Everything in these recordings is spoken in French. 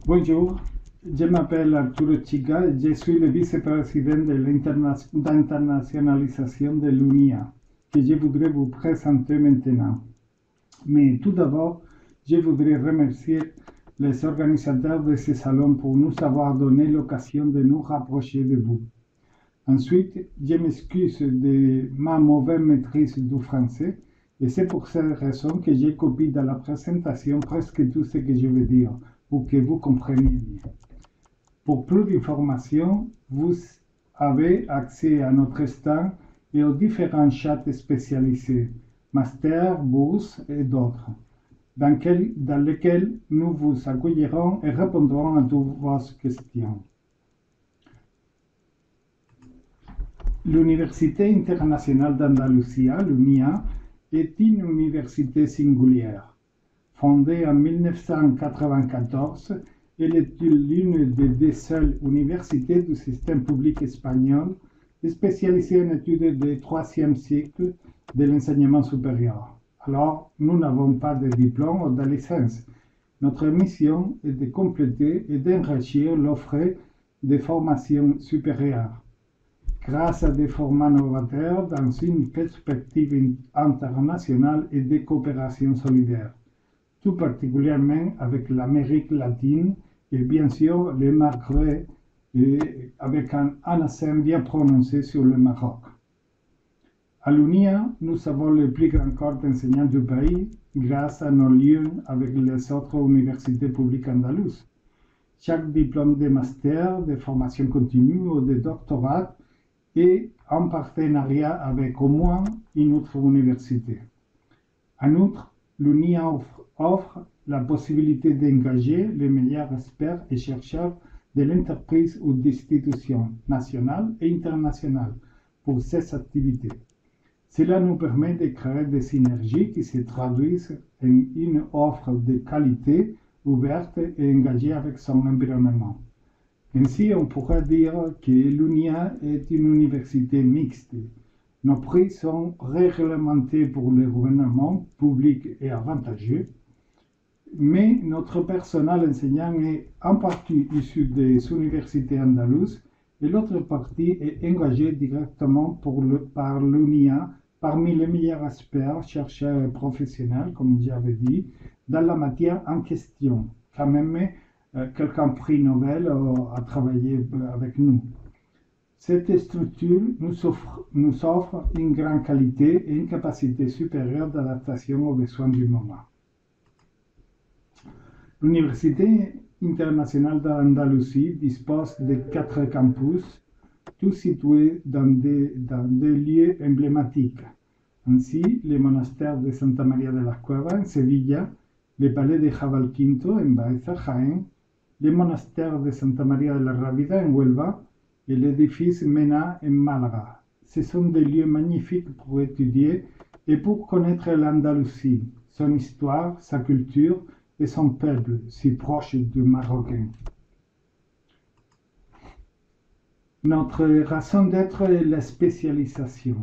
Bonjour, je m'appelle Arturo Chica et je suis le vice-président de l'internationalisation de l'UNIA, que je voudrais vous présenter maintenant. Mais tout d'abord, je voudrais remercier les organisateurs de ce salon pour nous avoir donné l'occasion de nous rapprocher de vous. Ensuite, je m'excuse de ma mauvaise maîtrise du français et c'est pour cette raison que j'ai copié dans la présentation presque tout ce que je veux dire pour que vous compreniez bien. Pour plus d'informations, vous avez accès à notre stand et aux différents chats spécialisés, master, bourse et d'autres, dans lesquels nous vous accueillerons et répondrons à toutes vos questions. L'Université internationale d'Andalousie, l'UNIA, est une université singulière. Fondée en 1994, elle est l'une des seules universités du système public espagnol spécialisée en études du troisième cycle de l'enseignement supérieur. Alors, nous n'avons pas de diplôme ou de licence. Notre mission est de compléter et d'enrichir l'offre de formation supérieure grâce à des formats novateurs dans une perspective internationale et de coopération solidaire, tout particulièrement avec l'Amérique latine et bien sûr le Maghreb, avec un accent bien prononcé sur le Maroc. À l'UNIA, nous avons le plus grand corps d'enseignants du pays grâce à nos liens avec les autres universités publiques andalouses. Chaque diplôme de master, de formation continue ou de doctorat et en partenariat avec au moins une autre université. En outre, l'UNIA offre la possibilité d'engager les meilleurs experts et chercheurs de l'entreprise ou d'institutions nationales et internationales pour ces activités. Cela nous permet de créer des synergies qui se traduisent en une offre de qualité ouverte et engagée avec son environnement. Ainsi, on pourrait dire que l'UNIA est une université mixte. Nos prix sont réglementés pour le gouvernement public et avantageux, mais notre personnel enseignant est en partie issu des universités andalouses et l'autre partie est engagée directement par l'UNIA parmi les meilleurs experts, chercheurs et professionnels, comme j'avais dit, dans la matière en question. Quand même, quelqu'un prix Nobel a travaillé avec nous. Cette structure nous offre une grande qualité et une capacité supérieure d'adaptation aux besoins du moment. L'Université internationale d'Andalousie dispose de 4 campus, tous situés dans des lieux emblématiques. Ainsi, le monastère de Santa María de la Cueva en Sevilla, le palais de Jabalquinto en Baeza, Jaén, le monastère de Santa María de la Rábida en Huelva et l'édifice Mena en Malaga. Ce sont des lieux magnifiques pour étudier et pour connaître l'Andalousie, son histoire, sa culture et son peuple, si proche du Marocain. Notre raison d'être est la spécialisation.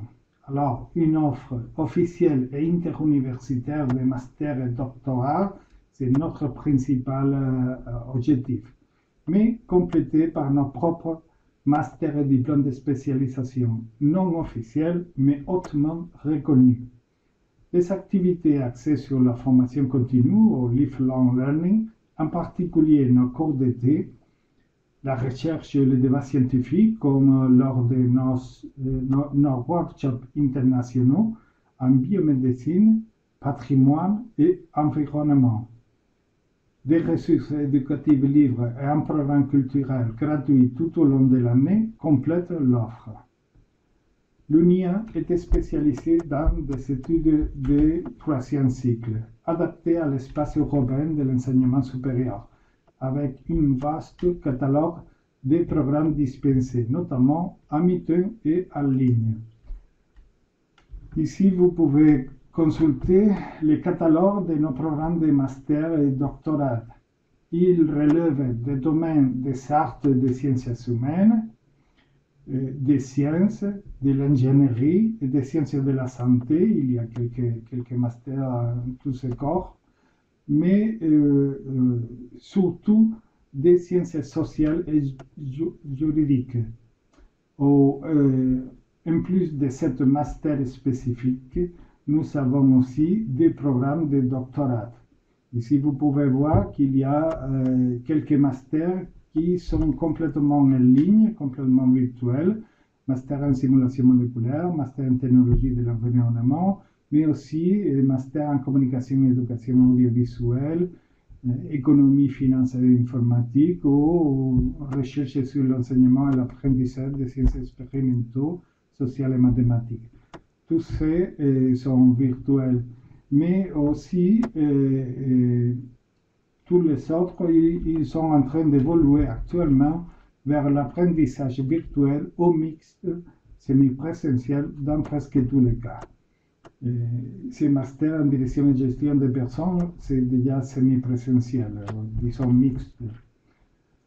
Alors, une offre officielle et interuniversitaire de master et doctorat, c'est notre principal objectif, mais complété par nos propres masters et diplômes de spécialisation, non officiels, mais hautement reconnus. Les activités axées sur la formation continue ou lifelong learning, en particulier nos cours d'été, la recherche et le débat scientifique, comme lors de nos workshops internationaux en biomédecine, patrimoine et environnement. Des ressources éducatives libres et un programme culturel gratuit tout au long de l'année complètent l'offre. L'UNIA est spécialisée dans des études de troisième cycle, adaptées à l'espace européen de l'enseignement supérieur, avec un vaste catalogue de programmes dispensés, notamment à mi-temps et en ligne. Ici, vous pouvez consulter le catalogue de nos programmes de master et doctorat. Il relève des domaines des arts et des sciences humaines, des sciences, de l'ingénierie et des sciences de la santé. Il y a quelques masters en tous ces corps, mais surtout des sciences sociales et juridiques. En plus de cette master spécifique, nous avons aussi des programmes de doctorat. Ici, vous pouvez voir qu'il y a quelques masters qui sont complètement en ligne, complètement virtuels. Master en simulation moléculaire, master en technologie de l'environnement, mais aussi master en communication et éducation audiovisuelle, économie, finance et informatique ou recherche sur l'enseignement et l'apprentissage des sciences expérimentaux, sociales et mathématiques. Tous ces sont virtuels, mais aussi tous les autres, ils sont en train d'évoluer actuellement vers l'apprentissage virtuel ou mixte, semi-présentiel dans presque tous les cas. Ces masters en direction et gestion des personnes, c'est déjà semi-présentiel, disons mixte.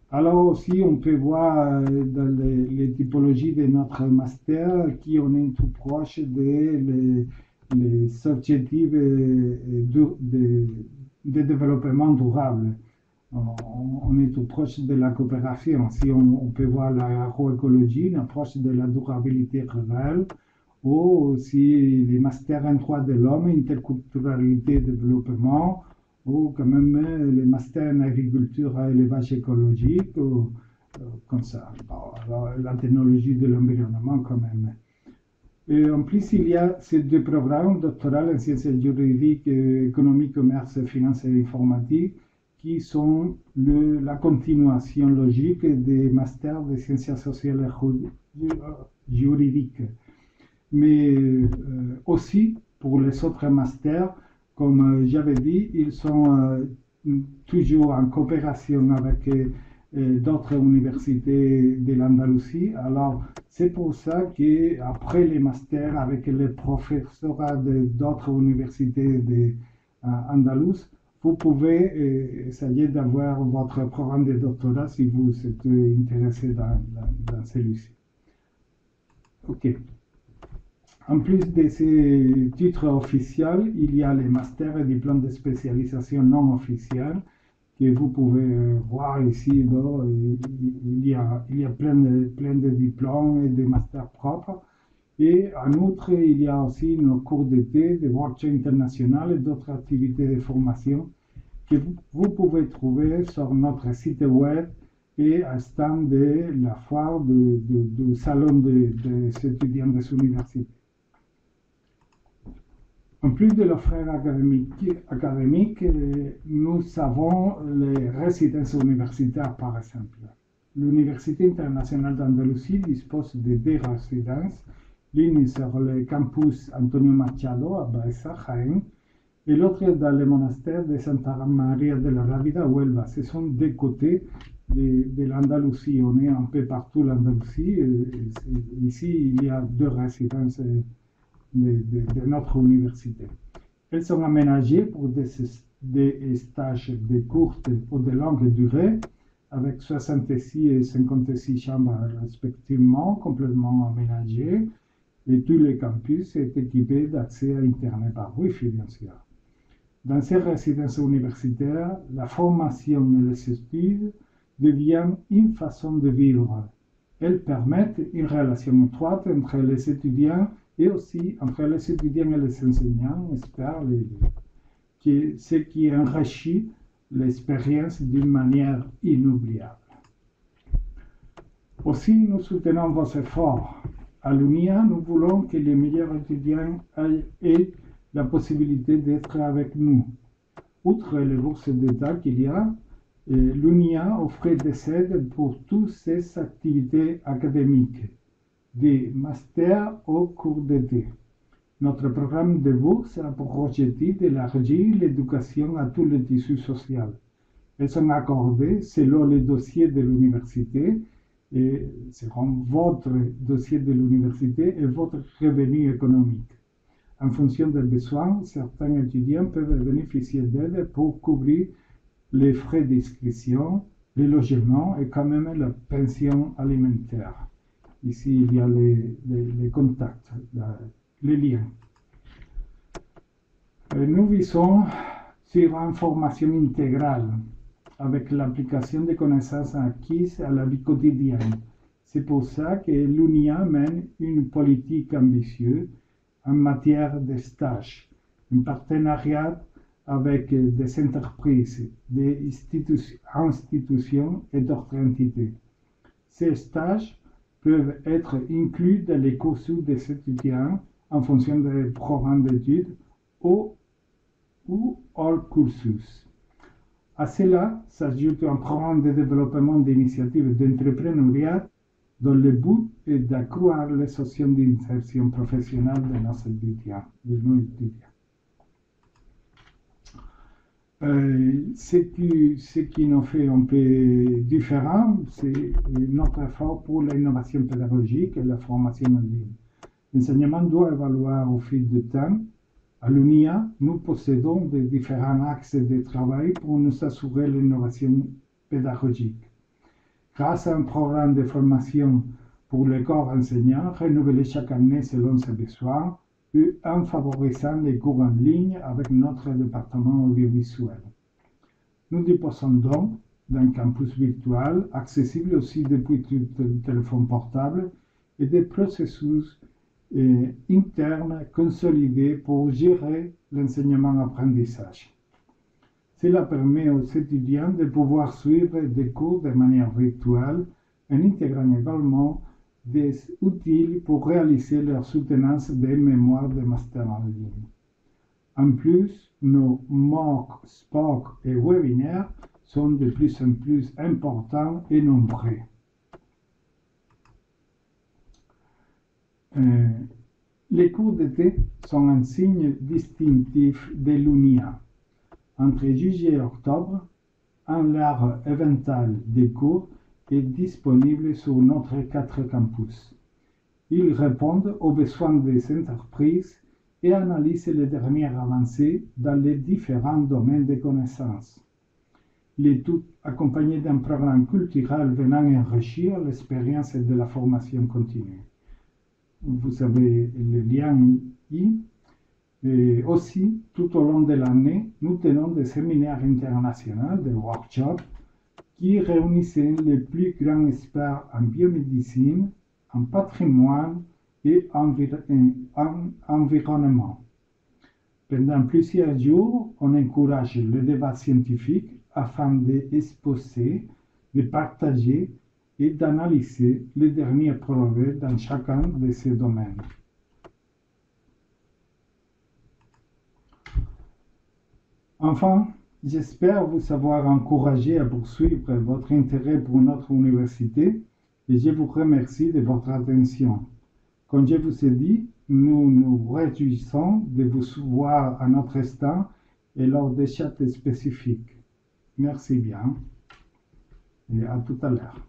Alors aussi, on peut voir dans les typologies de notre master qu'on est tout proche des objectifs de développement durable. On est tout proche de la coopération. Si on peut voir l'agroécologie, une approche de la durabilité rurale, ou aussi les masters en droit de l'homme, interculturalité et développement, ou quand même les masters en agriculture et élevage écologique, ou, comme ça. Alors, la technologie de l'environnement quand même. Et en plus, il y a ces deux programmes, doctoral en sciences juridiques, économie, commerce, finance et informatique, qui sont la continuation logique des masters de sciences sociales et juridiques. Mais aussi, pour les autres masters, comme j'avais dit, ils sont toujours en coopération avec d'autres universités de l'Andalousie. Alors, c'est pour ça qu'après les masters, avec les professeurs d'autres universités d'Andalous, vous pouvez essayer d'avoir votre programme de doctorat si vous êtes intéressé dans celui-ci. OK. En plus de ces titres officiels, il y a les masters et diplômes de spécialisation non officiels que vous pouvez voir ici. Bon, il y a plein de diplômes et de masters propres. Et en outre, il y a aussi nos cours d'été, des workshops internationaux et d'autres activités de formation que vous pouvez trouver sur notre site web et à stand de la foire du salon des étudiants des universités. En plus de l'offre académique, nous avons les résidences universitaires, par exemple. L'Université internationale d'Andalousie dispose de deux résidences, l'une sur le campus Antonio Machado à Baeza, Jaén, et l'autre dans le monastère de Santa Maria de la Rábida, Huelva. Ce sont deux côtés de l'Andalousie. On est un peu partout l'Andalousie. Ici, il y a deux résidences de notre université. Elles sont aménagées pour des stages de courte ou de longue durée, avec 66 et 56 chambres respectivement, complètement aménagées, et tout le campus est équipé d'accès à Internet par Wi-Fi, bien sûr. Dans ces résidences universitaires, la formation et les études deviennent une façon de vivre. Elles permettent une relation étroite entre les étudiants et aussi entre les étudiants et les enseignants, experts, ce qui enrichit l'expérience d'une manière inoubliable. Aussi, nous soutenons vos efforts. À l'UNIA, nous voulons que les meilleurs étudiants aient la possibilité d'être avec nous. Outre les bourses d'État qu'il y a, l'UNIA offre des aides pour toutes ces activités académiques, des masters au cours d'été. Notre programme de bourse a pour objectif d'élargir l'éducation à tout le tissu social. Elles sont accordées selon les dossiers de l'université et selon votre dossier de l'université et votre revenu économique. En fonction des besoins, certains étudiants peuvent bénéficier d'aides pour couvrir les frais d'inscription, le logement et quand même la pension alimentaire. Ici, il y a les contacts, les liens. Nous visons sur une formation intégrale. avec l'application des connaissances acquises à la vie quotidienne. C'est pour ça que l'UNIA mène une politique ambitieuse en matière de stages, un partenariat avec des entreprises, des institutions et d'autres entités. Ces stages peuvent être inclus dans les cursus des étudiants en fonction des programmes d'études ou hors cursus. À cela s'ajoute un programme de développement d'initiatives d'entrepreneuriat dont le but est d'accroître les options d'insertion professionnelle de nos étudiants. Ce qui nous fait un peu différent, c'est notre effort pour l'innovation pédagogique et la formation en ligne. L'enseignement doit évoluer au fil du temps. À l'UNIA, nous possédons des différents axes de travail pour nous assurer l'innovation pédagogique. Grâce à un programme de formation pour les corps enseignants, renouvelé chaque année selon ses besoins, et en favorisant les cours en ligne avec notre département audiovisuel. Nous disposons donc d'un campus virtuel, accessible aussi depuis le téléphone portable, et des processus internes consolidés pour gérer l'enseignement-apprentissage. Cela permet aux étudiants de pouvoir suivre des cours de manière virtuelle en intégrant également des outils pour réaliser leur soutenance des mémoires de master en ligne. En plus, nos MOOC, SPOC et webinaires sont de plus en plus importants et nombreux. Les cours d'été sont un signe distinctif de l'UNIA. Entre juillet et octobre, un large éventail de cours est disponible sur notre 4 campus. Ils répondent aux besoins des entreprises et analysent les dernières avancées dans les différents domaines de connaissances. Le tout accompagné d'un programme culturel venant enrichir l'expérience de la formation continue. Vous avez le lien ici. Et aussi, tout au long de l'année, nous tenons des séminaires internationaux, des workshops, qui réunissent les plus grands experts en biomédecine, en patrimoine et en environnement. Pendant plusieurs jours, on encourage le débat scientifique afin d'exposer, de partager et d'analyser les derniers progrès dans chacun de ces domaines. Enfin, j'espère vous avoir encouragé à poursuivre votre intérêt pour notre université et je vous remercie de votre attention. Comme je vous ai dit, nous nous réjouissons de vous voir à notre stand et lors des chats spécifiques. Merci bien et à tout à l'heure.